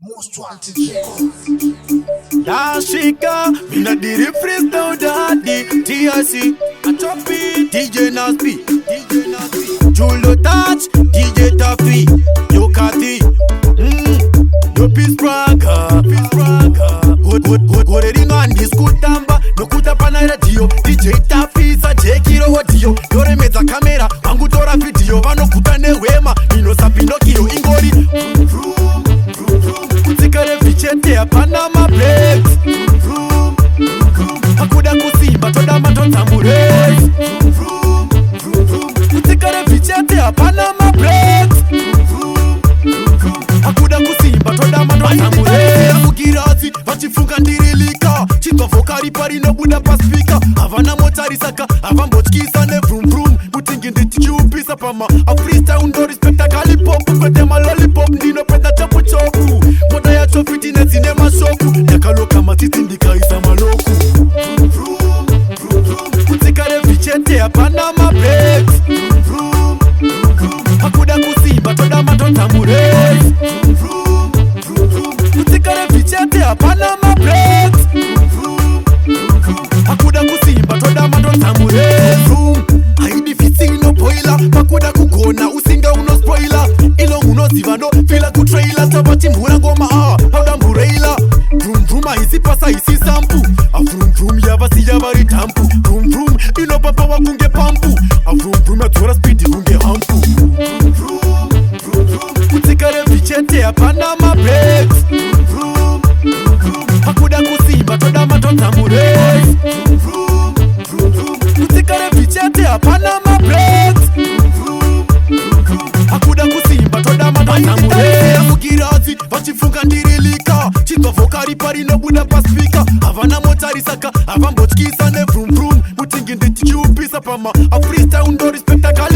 Most wanted records. Dashika, mina diri freestyle daddy. TRC, I chop it. DJ Nasby, Julo Touch, DJ Taffy, Yo Kati, Yo Peace Praga, Good man, this good tamba, no kuta pana radio. DJ Taffy, sa Jekiro audio. Yore meza kamera, wangu tora video. Vano kutane wema, nino sapinokio ingori. Kutikare vichete apana mabreaks. Hakuda kusimba toda matonta mures. Kutikare vichete apana mabreaks. Hakuda kusimba toda matonta mures. Mugirazi vachifunga ndirilika. Chitwa vokari pari no buda paspika. Havana motari saka avambochkisa ne vroom vroom. Mutingi nditikiupisa pama a freestyle undo respecta galipop. Kwete ma lollipop ndino peta chapu chopu. Moda ya chofiti na sinema shoku. Yakaloka matiti ndika isa maloku. Kutikare vichete apana mabreaks. Hakuda kusimba toda matonta mures. Kutikare vichete apana mabreaks. Hakuda kusimba toda matonta mures. Haidi fitting no boiler. Hakuda kukona usinga uno spoiler. Ilo uno zivano fila kutrailer. Tabati mbura ngoma hauda mbureila. Vroom vroom haisi pasa haisi sampu. A vroom vroom yavasi yavari tampu. Vroom vroom ino papa wakunge pampu. A vroom vroom ya tora speedy kunge hampu. Kutikare vichete apana mabreaks. Hakuda kusimba toda matonta mures. Kutikare vichete apana mabreaks. Hakuda kusimba toda matonta mures. Mugirazi vachifunga ndirilika. Chitwa vokari pari no buda paspika. Havana motari saka avambochkisa ne vroom vroom. Mutingi nditikiupisa pama a freestyle undo respecta gali.